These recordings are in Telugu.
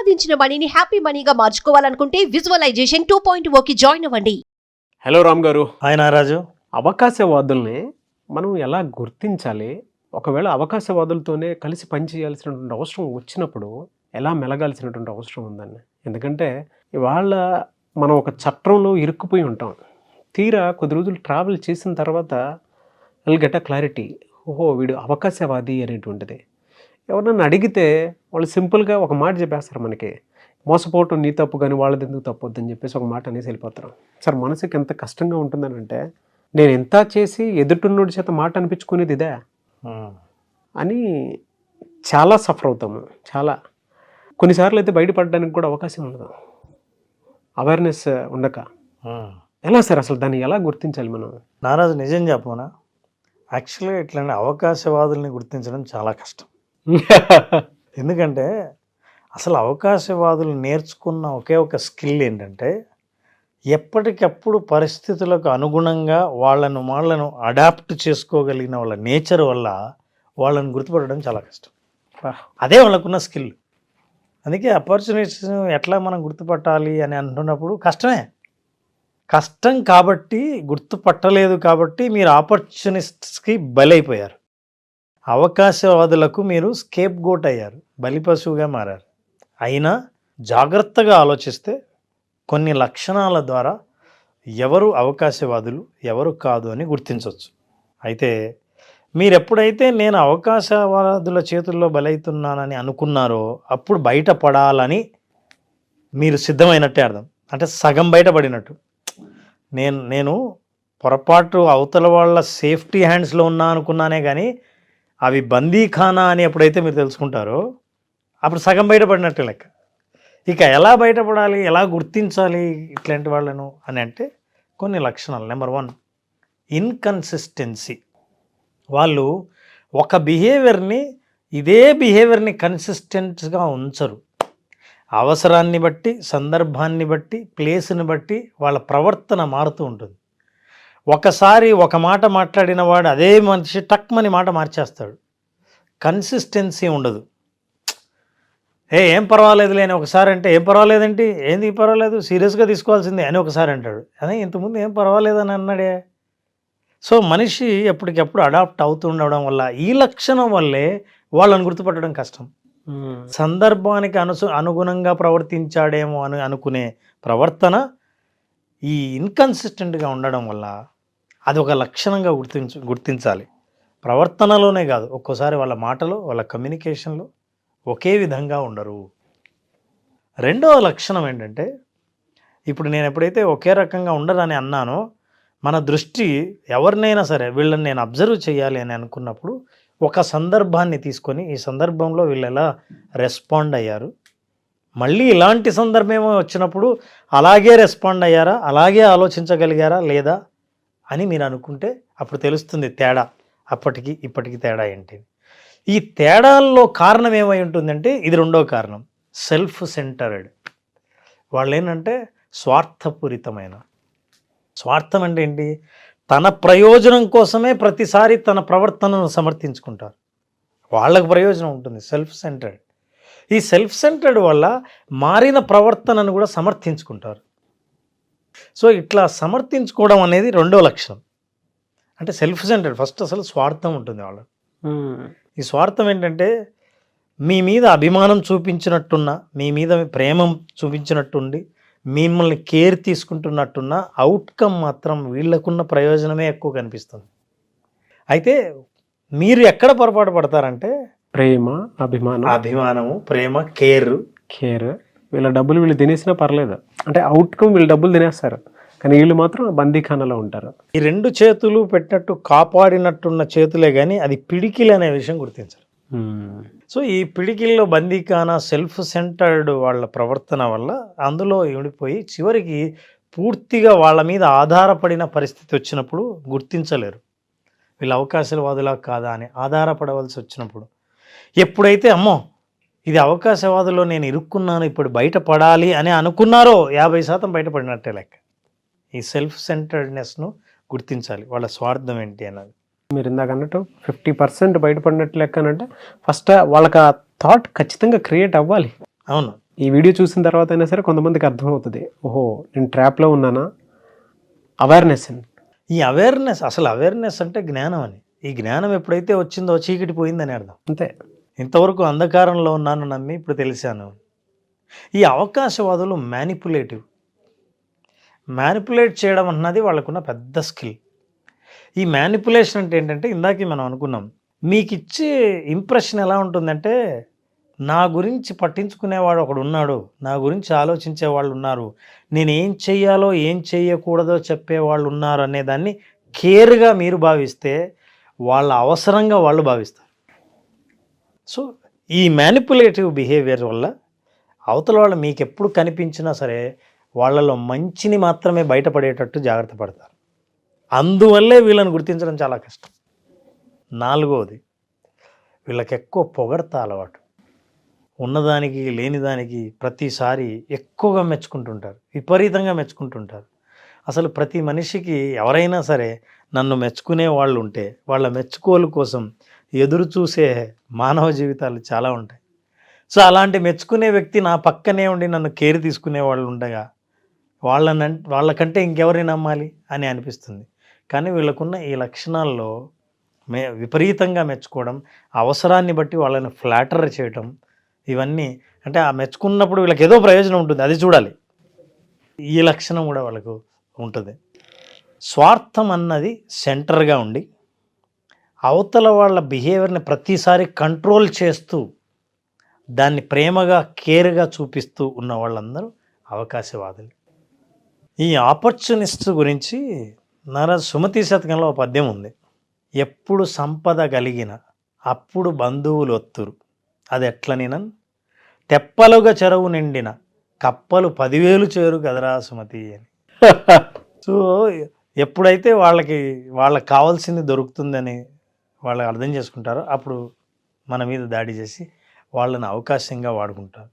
సంపాదించిన మనీని హ్యాపీ మనీగా మార్చుకోవాలనుకుంటే విజువలైజేషన్ 2.0కి జాయిన్ అవ్వండి. హలో రామ్ గారు. హాయ్ నారాజు. అవకాశవాదుల్ని మనం ఎలా గుర్తించాలి? ఒకవేళ అవకాశవాదులతోనే కలిసి పనిచేయాల్సినటువంటి అవసరం వచ్చినప్పుడు ఎలా మెలగాల్సినటువంటి అవసరం ఉందండి? ఎందుకంటే ఇవాళ మనం ఒక చట్రంలో ఇరుక్కుపోయి ఉంటాం. తీరా కొద్ది రోజులు ట్రావెల్ చేసిన తర్వాత విల్ గెట్ అ క్లారిటీ. ఓహో, వీడు అవకాశవాది అనేటువంటిది. ఎవరన్నా అడిగితే వాళ్ళు సింపుల్గా ఒక మాట చెప్పేస్తారు మనకి, మోసపోవటం నీ తప్పు కానీ వాళ్ళది ఎందుకు తప్పొద్దు అని చెప్పేసి ఒక మాట అనేసి వెళ్ళిపోతారు. సార్, మనసుకి ఎంత కష్టంగా ఉంటుందనంటే, నేను ఎంత చేసి ఎదుటిన్నోడి చేత మాట అనిపించుకునేది ఇదే అని చాలా సఫర్ అవుతాము. చాలా కొన్నిసార్లు అయితే బయటపడడానికి కూడా అవకాశం ఉండదు, అవేర్నెస్ ఉండక. ఎలా సార్ అసలు దాన్ని ఎలా గుర్తించాలి మనం? నారాజు, నిజం చెప్పమనా, యాక్చువల్గా ఇట్లాంటి అవకాశవాదుల్ని గుర్తించడం చాలా కష్టం. ఎందుకంటే అసలు అవకాశవాదులు నేర్చుకున్న ఒకే ఒక స్కిల్ ఏంటంటే, ఎప్పటికప్పుడు పరిస్థితులకు అనుగుణంగా వాళ్ళను అడాప్ట్ చేసుకోగలిగిన వాళ్ళ నేచర్ వల్ల వాళ్ళని గుర్తుపట్టడం చాలా కష్టం. అదే వాళ్ళకున్న స్కిల్. అందుకే ఆపర్చునిటీస్ ఎట్లా మనం గుర్తుపట్టాలి అని అంటున్నప్పుడు కష్టం కాబట్టి, గుర్తుపట్టలేదు కాబట్టి మీరు ఆపర్చునిస్ట్స్కి బలైపోయారు. అవకాశవాదులకు మీరు స్కేప్ గోట్ అయ్యారు, బలిపశువుగా మారారు. అయినా జాగ్రత్తగా ఆలోచిస్తే కొన్ని లక్షణాల ద్వారా ఎవరు అవకాశవాదులు ఎవరు కాదు అని గుర్తించవచ్చు. అయితే మీరు ఎప్పుడైతే నేను అవకాశవాదుల చేతుల్లో బలవుతున్నానని అనుకున్నారో అప్పుడు బయటపడాలని మీరు సిద్ధమైనట్టే అర్థం. అంటే సగం బయటపడినట్టు. నేను పొరపాటు అవతల వాళ్ళ సేఫ్టీ హ్యాండ్స్లో ఉన్నా అనుకున్నానే కానీ అవి బందీఖానా అని ఎప్పుడైతే మీరు తెలుసుకుంటారో అప్పుడు సగం బయటపడినట్టే లెక్క. ఇక ఎలా బయటపడాలి, ఎలా గుర్తించాలి ఇట్లాంటి వాళ్ళను అని అంటే కొన్ని లక్షణాలు. Number 1, inconsistency. వాళ్ళు ఒక ఇదే బిహేవియర్ని కన్సిస్టెంట్గా ఉంచరు. అవసరాన్ని బట్టి, సందర్భాన్ని బట్టి, ప్లేస్ని బట్టి వాళ్ళ ప్రవర్తన మారుతూ ఉంటుంది. ఒకసారి ఒక మాట మాట్లాడిన వాడు అదే మనిషి టక్మని మాట మార్చేస్తాడు. కన్సిస్టెన్సీ ఉండదు. ఏం పర్వాలేదులే అని ఒకసారి అంటే, ఏం పర్వాలేదేంటి, ఏంది పర్వాలేదు, సీరియస్గా తీసుకోవాల్సిందే అని ఒకసారి అంటాడు. అదే ఇంతకుముందు ఏం పర్వాలేదని అన్నాడే. సో మనిషి ఎప్పటికెప్పుడు అడాప్ట్ అవుతూ ఉండడం వల్ల, ఈ లక్షణం వల్లే వాళ్ళని గుర్తుపట్టడం కష్టం. సందర్భానికి అనుగుణంగా ప్రవర్తించాడేమో అని అనుకునే ప్రవర్తన ఈ ఇన్కన్సిస్టెంట్గా ఉండడం వల్ల అది ఒక లక్షణంగా గుర్తించాలి. ప్రవర్తనలోనే కాదు, ఒక్కోసారి వాళ్ళ మాటలో, వాళ్ళ కమ్యూనికేషన్లో ఒకే విధంగా ఉండరు. రెండవ లక్షణం ఏంటంటే, ఇప్పుడు నేను ఎప్పుడైతే ఒకే రకంగా ఉండరని అన్నానో, మన దృష్టి ఎవరినైనా సరే వీళ్ళని నేను అబ్జర్వ్ చేయాలి అని అనుకున్నప్పుడు ఒక సందర్భాన్ని తీసుకొని, ఈ సందర్భంలో వీళ్ళు ఎలా రెస్పాండ్ అయ్యారు, మళ్ళీ ఇలాంటి సందర్భం వచ్చినప్పుడు అలాగే రెస్పాండ్ అయ్యారా, అలాగే ఆలోచించగలిగారా లేదా అని మీరు అనుకుంటే అప్పుడు తెలుస్తుంది తేడా. అప్పటికి ఇప్పటికి తేడా ఏంటి? ఈ తేడాల్లో కారణం ఏమై ఉంటుందంటే, ఇది రెండో కారణం, సెల్ఫ్ సెంటర్డ్. వాళ్ళు ఏంటంటే స్వార్థపూరితమైన. స్వార్థం అంటే ఏంటి? తన ప్రయోజనం కోసమే ప్రతిసారి తన ప్రవర్తనను సమర్థించుకుంటారు. వాళ్ళకు ప్రయోజనం ఉంటుంది. Self centred. ఈ సెల్ఫ్ సెంటర్డ్ వల్ల మారిన ప్రవర్తనను కూడా సమర్థించుకుంటారు. సో ఇట్లా సమర్థించుకోవడం అనేది రెండో లక్షణం. అంటే సెల్ఫ్ సెంటర్డ్. ఫస్ట్ అసలు స్వార్థం ఉంటుంది వాళ్ళకు. ఈ స్వార్థం ఏంటంటే, మీ మీద అభిమానం చూపించినట్టున్నా, మీ మీద ప్రేమ చూపించినట్టుండి, మిమ్మల్ని కేర్ తీసుకుంటున్నట్టున్న అవుట్కమ్ మాత్రం వీళ్ళకున్న ప్రయోజనమే ఎక్కువ కనిపిస్తుంది. అయితే మీరు ఎక్కడ పొరపాటు పడతారంటే, ప్రేమ, అభిమానము, ప్రేమ, కేర్. వీళ్ళ డబ్బులు వీళ్ళు తినేసినా పర్లేదు, అంటే అవుట్కమ్ వీళ్ళు డబ్బులు తినేస్తారు, కానీ వీళ్ళు మాత్రం బందీఖానాలో ఉంటారు. ఈ రెండు చేతులు పెట్టినట్టు కాపాడినట్టున్న చేతులే కానీ అది పిడికిలు అనే విషయం గుర్తించరు. సో ఈ పిడికిల్లో బందీఖానా సెల్ఫ్ సెంటర్డ్ వాళ్ళ ప్రవర్తన వల్ల అందులో ఉండిపోయి చివరికి పూర్తిగా వాళ్ళ మీద ఆధారపడిన పరిస్థితి వచ్చినప్పుడు గుర్తించలేరు. వీళ్ళు అవకాశవాదులా కాదా అని ఆధారపడవలసి వచ్చినప్పుడు, ఎప్పుడైతే అమ్మో ఇది అవకాశవాదులో నేను ఇరుక్కున్నాను ఇప్పుడు బయటపడాలి అని అనుకున్నారో 50% బయటపడినట్టే లెక్క. ఈ సెల్ఫ్ సెంటర్డ్నెస్ను గుర్తించాలి, వాళ్ళ స్వార్థం ఏంటి అన్నది. మీరు ఇందాక అన్నట్టు 50% బయటపడినట్టు లెక్క అంటే ఫస్ట్ వాళ్ళకి ఆ థాట్ ఖచ్చితంగా క్రియేట్ అవ్వాలి. అవును. ఈ వీడియో చూసిన తర్వాత అయినా సరే కొంతమందికి అర్థమవుతుంది, ఓహో నేను ట్రాప్లో ఉన్నానా. అవేర్నెస్ అండి. ఈ అవేర్నెస్, అసలు అవేర్నెస్ అంటే జ్ఞానం అని. ఈ జ్ఞానం ఎప్పుడైతే వచ్చిందో చీకటి పోయిందని అర్థం. అంతే. ఇంతవరకు అంధకారంలో ఉన్నాను నమ్మి ఇప్పుడు తెలిసాను. ఈ అవకాశవాదులు మ్యానిపులేట్ చేయడం అన్నది వాళ్ళకున్న పెద్ద స్కిల్. ఈ మ్యానిపులేషన్ అంటే ఏంటంటే ఇందాకే మనం అనుకున్నాం, మీకు ఇచ్చే ఇంప్రెషన్ ఎలా ఉంటుందంటే నా గురించి పట్టించుకునేవాడు ఒకడు ఉన్నాడు, నా గురించి ఆలోచించే వాళ్ళు ఉన్నారు, నేను ఏం చెయ్యాలో ఏం చెయ్యకూడదో చెప్పేవాళ్ళు ఉన్నారు అనే దాన్ని కేర్గా మీరు భావిస్తే వాళ్ళ అవసరంగా వాళ్ళు భావిస్తారు. సో ఈ మ్యానిపులేటివ్ బిహేవియర్ వల్ల అవతల వాళ్ళు మీకు ఎప్పుడు కనిపించినా సరే వాళ్ళలో మంచిని మాత్రమే బయటపడేటట్టు జాగ్రత్త పడతారు. అందువల్లే వీళ్ళని గుర్తించడం చాలా కష్టం. 4వది, వీళ్ళకి ఎక్కువ పొగడత అలవాటు. ఉన్నదానికి లేనిదానికి ప్రతిసారి ఎక్కువగా మెచ్చుకుంటుంటారు, విపరీతంగా మెచ్చుకుంటుంటారు. అసలు ప్రతి మనిషికి ఎవరైనా సరే నన్ను మెచ్చుకునే వాళ్ళు ఉంటే వాళ్ళ మెచ్చుకోలు కోసం ఎదురు చూసే మానవ జీవితాలు చాలా ఉంటాయి. సో అలాంటి మెచ్చుకునే వ్యక్తి నా పక్కనే ఉండి నన్ను కేర్ తీసుకునే వాళ్ళు ఉండగా వాళ్ళకంటే ఇంకెవరిని నమ్మాలి అని అనిపిస్తుంది. కానీ వీళ్ళకున్న ఈ లక్షణాల్లో విపరీతంగా మెచ్చుకోవడం, అవసరాన్ని బట్టి వాళ్ళని ఫ్లాటర్ చేయటం, ఇవన్నీ అంటే ఆ మెచ్చుకున్నప్పుడు వీళ్ళకి ఏదో ప్రయోజనం ఉంటుంది, అది చూడాలి. ఈ లక్షణం కూడా వాళ్ళకు ఉంటుంది. స్వార్థం అన్నది సెంటర్గా ఉండి అవతల వాళ్ళ బిహేవియర్ని ప్రతిసారి కంట్రోల్ చేస్తూ దాన్ని ప్రేమగా కేర్గా చూపిస్తూ ఉన్న వాళ్ళందరూ అవకాశవాదులు. ఈ ఆపర్చునిస్ట్ గురించి నారాజు సుమతి శతకంలో ఒక పద్యం ఉంది. ఎప్పుడు సంపద కలిగిన అప్పుడు బంధువులు ఒత్తురు, అది ఎట్లనినన్ తెప్పలుగా చెరువు నిండిన కప్పలు 10,000 చేరు గదరా సుమతి అని. సో ఎప్పుడైతే వాళ్ళకి కావాల్సింది దొరుకుతుందని వాళ్ళు అర్థం చేసుకుంటారో అప్పుడు మన మీద దాడి చేసి వాళ్ళని అవకాశంగా వాడుకుంటారు.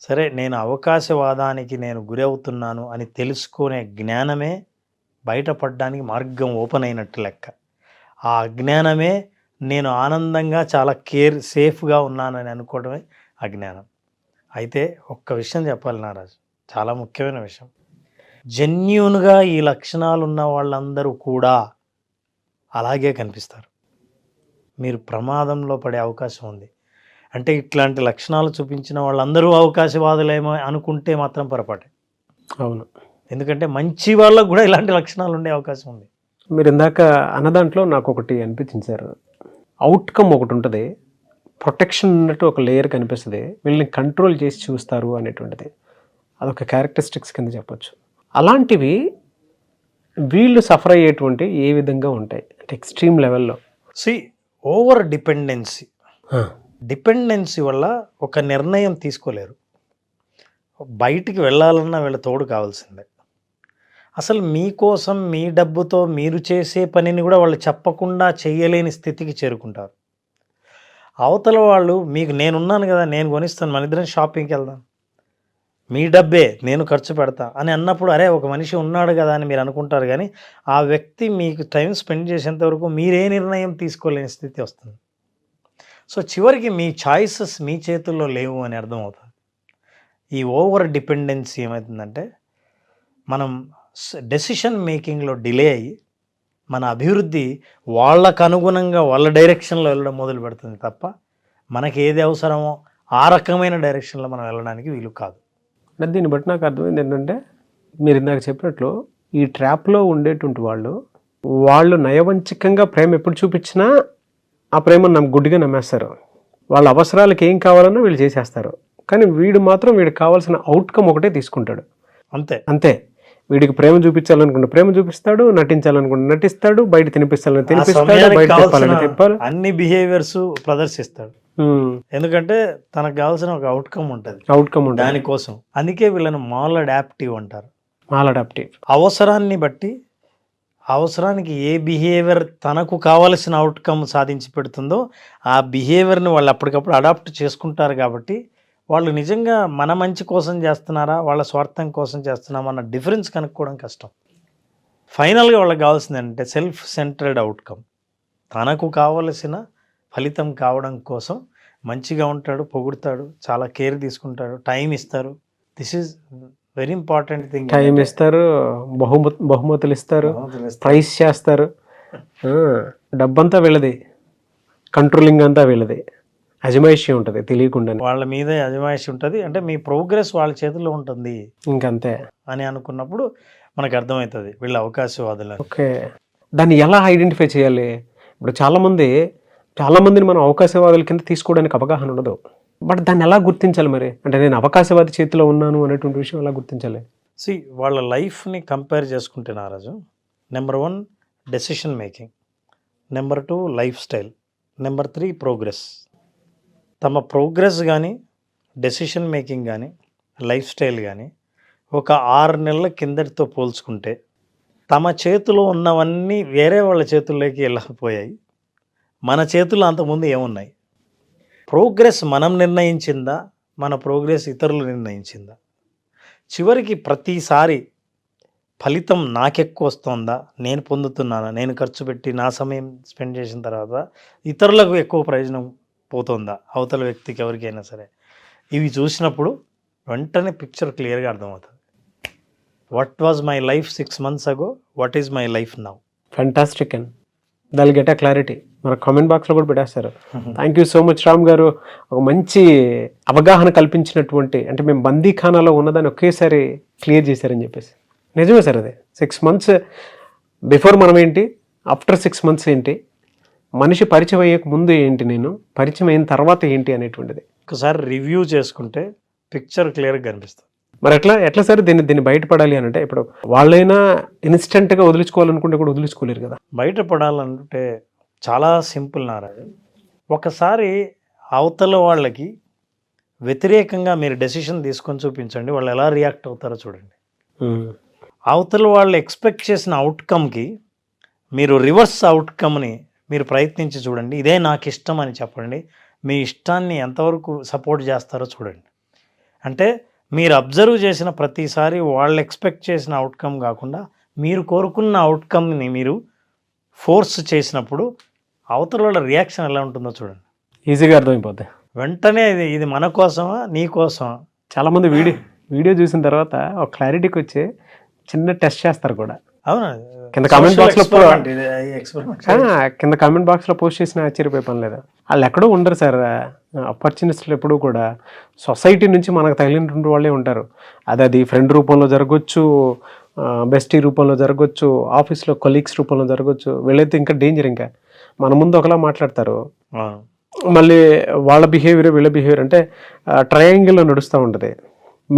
సరే, నేను అవకాశవాదానికి నేను గురి అవుతున్నాను అని తెలుసుకునే జ్ఞానమే బయటపడడానికి మార్గం ఓపెన్ అయినట్టు లెక్క. ఆ అజ్ఞానమే నేను ఆనందంగా చాలా సేఫ్గా ఉన్నానని అనుకోవడమే అజ్ఞానం. అయితే ఒక్క విషయం చెప్పాలి నారాజు, చాలా ముఖ్యమైన విషయం. జెన్యూన్గా ఈ లక్షణాలు ఉన్న వాళ్ళందరూ కూడా అలాగే కనిపిస్తారు. మీరు ప్రమాదంలో పడే అవకాశం ఉంది. అంటే ఇట్లాంటి లక్షణాలు చూపించిన వాళ్ళందరూ అవకాశవాదులేమో అనుకుంటే మాత్రం పొరపాటే. అవును. ఎందుకంటే మంచి వాళ్ళకు కూడా ఇలాంటి లక్షణాలు ఉండే అవకాశం ఉంది. మీరు ఇందాక అన్నదాంట్లో నాకు ఒకటి అనిపించింది సార్, అవుట్కమ్ ఒకటి ఉంటుంది, ప్రొటెక్షన్ ఉన్నట్టు ఒక లేయర్ కనిపిస్తుంది, వీళ్ళని కంట్రోల్ చేసి చూస్తారు అనేటువంటిది. అదొక క్యారెక్టరిస్టిక్స్ కింద చెప్పొచ్చు. అలాంటివి వీళ్ళు సఫర్ అయ్యేటువంటి ఏ విధంగా ఉంటాయి అంటే ఎక్స్ట్రీమ్ లెవెల్లో? ఓవర్ డిపెండెన్సీ వల్ల ఒక నిర్ణయం తీసుకోలేరు. బయటికి వెళ్ళాలన్నా వీళ్ళ తోడు కావాల్సిందే. అసలు మీకోసం మీ డబ్బుతో మీరు చేసే పనిని కూడా వాళ్ళు చెప్పకుండా చేయలేని స్థితికి చేరుకుంటారు. అవతల వాళ్ళు మీకు నేనున్నాను కదా, నేను కొనిస్తాను, మన ఇద్దరం షాపింగ్కి వెళ్దాం, మీ డబ్బే నేను ఖర్చు పెడతా అని అన్నప్పుడు అరే ఒక మనిషి ఉన్నాడు కదా అని మీరు అనుకుంటారు. కానీ ఆ వ్యక్తి మీకు టైం స్పెండ్ చేసేంత వరకు మీరే నిర్ణయం తీసుకోలేని స్థితి వస్తుంది. సో చివరికి మీ చాయిసెస్ మీ చేతుల్లో లేవు అని అర్థమవుతుంది. ఈ ఓవర్ డిపెండెన్సీ ఏమవుతుందంటే మనం డెసిషన్ మేకింగ్లో డిలే అయ్యి మన అభివృద్ధి వాళ్ళకు అనుగుణంగా వాళ్ళ డైరెక్షన్లో వెళ్ళడం మొదలు పెడుతుంది తప్ప మనకి ఏది అవసరమో ఆ రకమైన డైరెక్షన్లో మనం వెళ్ళడానికి వీలు కాదు. అంటే దీన్ని బట్టి నాకు అర్థమైంది ఏంటంటే, మీరు ఇందాక చెప్పినట్లు ఈ ట్రాప్లో ఉండేటువంటి వాళ్ళు నయవంచికంగా ప్రేమ ఎప్పుడు చూపించినా ఆ ప్రేమను గుడ్డిగా నమ్మేస్తారు. వాళ్ళ అవసరాలకు ఏం కావాలన్నా వీళ్ళు చేసేస్తారు. కానీ వీడు మాత్రం వీడికి కావాల్సిన అవుట్కమ్ ఒకటే తీసుకుంటాడు. అంతే. వీడికి ప్రేమ చూపించాలనుకుంటే ప్రేమ చూపిస్తాడు, నటించాలనుకుంటే నటిస్తాడు, బయట తినిపిస్తాలని తినిపిస్తాడు, బయట తిప్పాలని తిప్పాలి, అన్ని బిహేవియర్స్ ప్రదర్శిస్తాడు. ఎందుకంటే తనకు కావాల్సిన ఒక అవుట్కమ్ ఉంటుంది దానికోసం. అందుకే వీళ్ళని మాల్ అడాప్టివ్ అంటారు. అవసరాన్ని బట్టి, అవసరానికి ఏ బిహేవియర్ తనకు కావలసిన అవుట్కమ్ సాధించి పెడుతుందో ఆ బిహేవియర్ని వాళ్ళు అప్పటికప్పుడు అడాప్ట్ చేసుకుంటారు. కాబట్టి వాళ్ళు నిజంగా మన మంచి కోసం చేస్తున్నారా, వాళ్ళ స్వార్థం కోసం చేస్తున్నామన్న డిఫరెన్స్ కనుక్కోవడం కష్టం. ఫైనల్గా వాళ్ళకి కావాల్సింది అంటే సెల్ఫ్ సెంటర్డ్ అవుట్కమ్, తనకు కావలసిన ఫలితం కావడం కోసం మంచిగా ఉంటాడు, పొగుడతాడు, చాలా కేర్ తీసుకుంటాడు, టైం ఇస్తారు. This is very important thing. Time ఇస్తారు, బహుమతులు ఇస్తారు, ప్రైస్ చేస్తారు. డబ్బంతా వీళ్ళది, కంట్రోలింగ్ అంతా వీళ్ళది, అజమాయిషి ఉంటుంది తెలియకుండా. వాళ్ళ మీద అజమాయిషి ఉంటుంది. అంటే మీ ప్రోగ్రెస్ వాళ్ళ చేతిలో ఉంటుంది ఇంకంతే అని అనుకున్నప్పుడు మనకు అర్థమవుతుంది వీళ్ళ అవకాశవాదులు. ఓకే, దాన్ని ఎలా ఐడెంటిఫై చేయాలి? ఇప్పుడు చాలామందిని మనం అవకాశవాదుల కింద తీసుకోవడానికి అవగాహన ఉండదు. బట్ దాన్ని ఎలా గుర్తించాలి మరి? అంటే నేను అవకాశవాది చేతిలో ఉన్నాను అనేటువంటి విషయం ఎలా గుర్తించాలి? వాళ్ళ లైఫ్ని కంపేర్ చేసుకుంటే Naraju, number 1 decision making, number 2 life style, number 3 progress. తమ ప్రోగ్రెస్ కానీ, డెసిషన్ మేకింగ్ కానీ, లైఫ్ స్టైల్ కానీ ఒక 6 నెలల కిందటితో పోల్చుకుంటే తమ చేతిలో ఉన్నవన్నీ వేరే వాళ్ళ చేతుల్లోకి వెళ్ళకపోయాయి. మన చేతుల్లో అంతకుముందు ఏమున్నాయి? ప్రోగ్రెస్ మనం నిర్ణయించిందా, మన ప్రోగ్రెస్ ఇతరులు నిర్ణయించిందా? చివరికి ప్రతిసారి ఫలితం నాకెక్కువ వస్తుందా, నేను పొందుతున్నానా, నేను ఖర్చు పెట్టి నా సమయం స్పెండ్ చేసిన తర్వాత ఇతరులకు ఎక్కువ ప్రయోజనం పోతుందా, అవతల వ్యక్తికి ఎవరికైనా సరే? ఇవి చూసినప్పుడు వెంటనే పిక్చర్ క్లియర్గా అర్థమవుతుంది. What was my life 6 months ago, what is my life now? Fantastic and దాని గెట్ అ క్లారిటీ. మన కామెంట్ బాక్స్లో కూడా పెట్టేస్తారు. Thank you so much Ram గారు, ఒక మంచి అవగాహన కల్పించినటువంటి, అంటే మేము బందీఖానాలో ఉన్నదాన్ని ఒకేసారి క్లియర్ చేశారని చెప్పేసి. నిజమే సార్, అదే 6 months బిఫోర్ మనం ఏంటి, ఆఫ్టర్ 6 months ఏంటి, మనిషి పరిచయం అయ్యే ముందు ఏంటి, నేను పరిచయం అయిన తర్వాత ఏంటి అనేటువంటిది ఒకసారి రివ్యూ చేసుకుంటే పిక్చర్ క్లియర్గా కనిపిస్తుంది. మరి ఎట్లా సార్ దీన్ని బయటపడాలి అని అంటే, ఇప్పుడు వాళ్ళైనా ఇన్స్టెంట్గా వదిలించుకోవాలనుకుంటే కూడా వదిలించుకోలేరు కదా. బయటపడాలంటే చాలా సింపుల్ నారాజు. ఒకసారి అవతల వాళ్ళకి వ్యతిరేకంగా మీరు డెసిషన్ తీసుకొని చూపించండి, వాళ్ళు ఎలా రియాక్ట్ అవుతారో చూడండి. అవతల వాళ్ళు ఎక్స్పెక్ట్ చేసిన అవుట్కమ్కి మీరు రివర్స్ అవుట్కమ్ని మీరు ప్రయత్నించి చూడండి. ఇదే నాకు ఇష్టం అని చెప్పండి. మీ ఇష్టాన్ని ఎంతవరకు సపోర్ట్ చేస్తారో చూడండి. అంటే మీరు అబ్జర్వ్ చేసిన ప్రతిసారి వాళ్ళు ఎక్స్పెక్ట్ చేసిన అవుట్కమ్ కాకుండా మీరు కోరుకున్న అవుట్కమ్ని మీరు ఫోర్స్ చేసినప్పుడు అవతల వాళ్ళ రియాక్షన్ ఎలా ఉంటుందో చూడండి. ఈజీగా అర్థమైపోద్ది. వెంటనే ఇది మన కోసమా, నీ కోసమా? చాలామంది వీడియో చూసిన తర్వాత ఒక క్లారిటీకి వచ్చి చిన్న టెస్ట్ చేస్తారు కూడా. అవునా? కింద కామెంట్ బాక్స్లో పోస్ట్ చేసిన ఆశ్చర్యపోయే పని లేదు. వాళ్ళు ఎక్కడో ఉండరు సార్, ఆపర్చునిస్టులు ఎప్పుడూ కూడా సొసైటీ నుంచి మనకు తగిలినటువంటి వాళ్ళే ఉంటారు. అది ఫ్రెండ్ రూపంలో జరగవచ్చు, బెస్టీ రూపంలో జరగవచ్చు, ఆఫీస్లో కొలీగ్స్ రూపంలో జరగవచ్చు. వీళ్ళైతే ఇంకా డేంజర్. ఇంకా మన ముందు ఒకలా మాట్లాడతారు, మళ్ళీ వాళ్ళ బిహేవియర్ వీళ్ళ బిహేవియర్ అంటే ట్రయాంగిల్లో నడుస్తూ ఉంటుంది.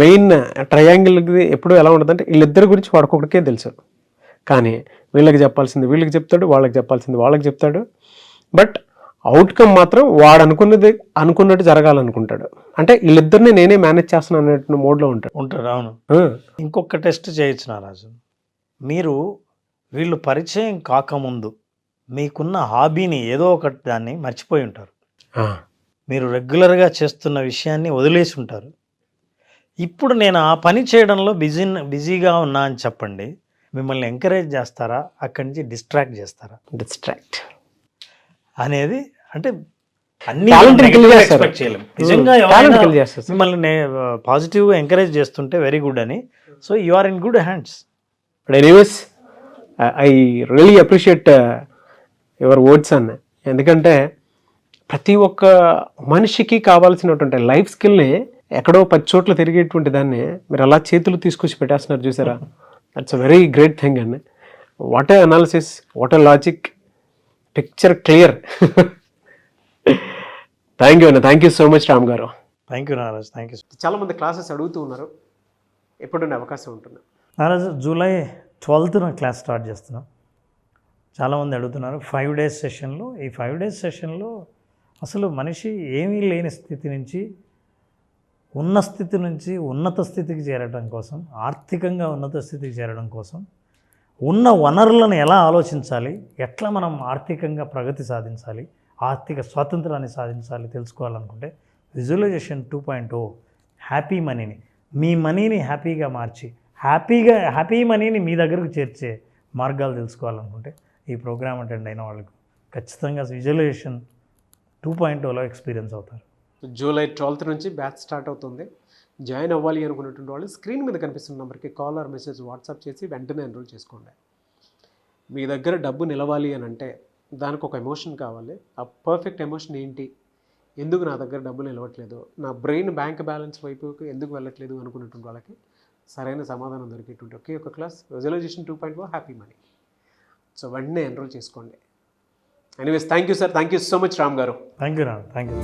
మెయిన్ ట్రయాంగిల్ ఎప్పుడు ఎలా ఉంటుంది అంటే వీళ్ళిద్దరి గురించి వాడుకొకటికే తెలుసు, కానీ వీళ్ళకి చెప్పాల్సింది వీళ్ళకి చెప్తాడు, వాళ్ళకి చెప్పాల్సింది వాళ్ళకి చెప్తాడు. బట్ అవుట్కమ్ మాత్రం వాడు అనుకున్నట్టు జరగాలనుకుంటాడు. అంటే వీళ్ళిద్దరిని నేనే మేనేజ్ చేస్తున్నాను అనే మోడ్లో ఉంటాడు. అవును. ఇంకొక టెస్ట్ చేయొచ్చు నారాజు. మీరు వీళ్ళు పరిచయం కాకముందు మీకున్న హాబీని ఏదో ఒకటి దాన్ని మర్చిపోయి ఉంటారు. మీరు రెగ్యులర్గా చేస్తున్న విషయాన్ని వదిలేసి ఉంటారు. ఇప్పుడు నేను ఆ పని చేయడంలో బిజీగా ఉన్నా అని చెప్పండి. మిమ్మల్ని ఎంకరేజ్ చేస్తారా, అక్కడి నుంచి డిస్ట్రాక్ట్ చేస్తారా? డిస్ట్రాక్ట్ అనేది అంటే అన్ని ఎక్స్పెక్ట్ చేయలేము. నిజంగా మిమ్మల్ని పాజిటివ్గా ఎంకరేజ్ చేస్తుంటే వెరీ గుడ్ అని, so you are in good hands. But anyways I really appreciate your words అన్న. ఎందుకంటే ప్రతి ఒక్క మనిషికి కావాల్సినటువంటి లైఫ్ స్కిల్ని ఎక్కడో 10 చోట్ల తిరిగేటువంటి దాన్ని మీరు అలా చేతులు తీసుకొచ్చి పెట్టేస్తున్నారు చూసారా. That's a very great thing అండి. What a analysis, what a logic, picture clear. Thank you అన్న, thank you so much Ram garu. Thank you Naraj, thank you. చాలామంది క్లాసెస్ అడుగుతూ ఉన్నారు, ఎప్పుడున్న అవకాశం ఉంటుంది? నారాజ్ జూలై 12th క్లాస్ స్టార్ట్ చేస్తున్నాం. చాలామంది అడుగుతున్నారు 5 days సెషన్లో. ఈ 5 days సెషన్లో అసలు మనిషి ఏమీ లేని స్థితి నుంచి ఉన్న స్థితి నుంచి ఉన్నత స్థితికి చేరడం కోసం, ఆర్థికంగా ఉన్నత స్థితికి చేరడం కోసం ఉన్న వనరులను ఎలా ఆలోచించాలి, ఎట్లా మనం ఆర్థికంగా ప్రగతి సాధించాలి, ఆర్థిక స్వాతంత్రాన్ని సాధించాలి తెలుసుకోవాలనుకుంటే విజువలైజేషన్ 2.0 హ్యాపీ మనీని, మీ మనీని హ్యాపీగా మార్చి హ్యాపీ మనీని మీ దగ్గరకు చేర్చే మార్గాలు తెలుసుకోవాలనుకుంటే ఈ ప్రోగ్రామ్ అటెండ్ అయిన వాళ్ళకు ఖచ్చితంగా విజువలైజేషన్ 2.0లో ఎక్స్పీరియన్స్ అవుతారు. జూలై 12th నుంచి బ్యాచ్ స్టార్ట్ అవుతుంది. జాయిన్ అవ్వాలి అనుకున్నటువంటి వాళ్ళు స్క్రీన్ మీద కనిపిస్తున్న నెంబర్కి కాల్ ఆర్ మెసేజ్ వాట్సాప్ చేసి వెంటనే ఎన్రోల్ చేసుకోండి. మీ దగ్గర డబ్బు నిలవాలి అని అంటే దానికి ఒక ఎమోషన్ కావాలి. ఆ పర్ఫెక్ట్ ఎమోషన్ ఏంటి, ఎందుకు నా దగ్గర డబ్బులు నిలవట్లేదు, నా బ్రెయిన్ బ్యాంక్ బ్యాలెన్స్ వైపుకి ఎందుకు వెళ్ళట్లేదు అనుకున్నటువంటి వాళ్ళకి సరైన సమాధానం దొరికేటువంటి ఒకే ఒక class visualisation 2.0 happy money. So వెంటనే ఎన్రోల్ చేసుకోండి. Anyways thank you sir, thank you so much Ram garu. Thank you.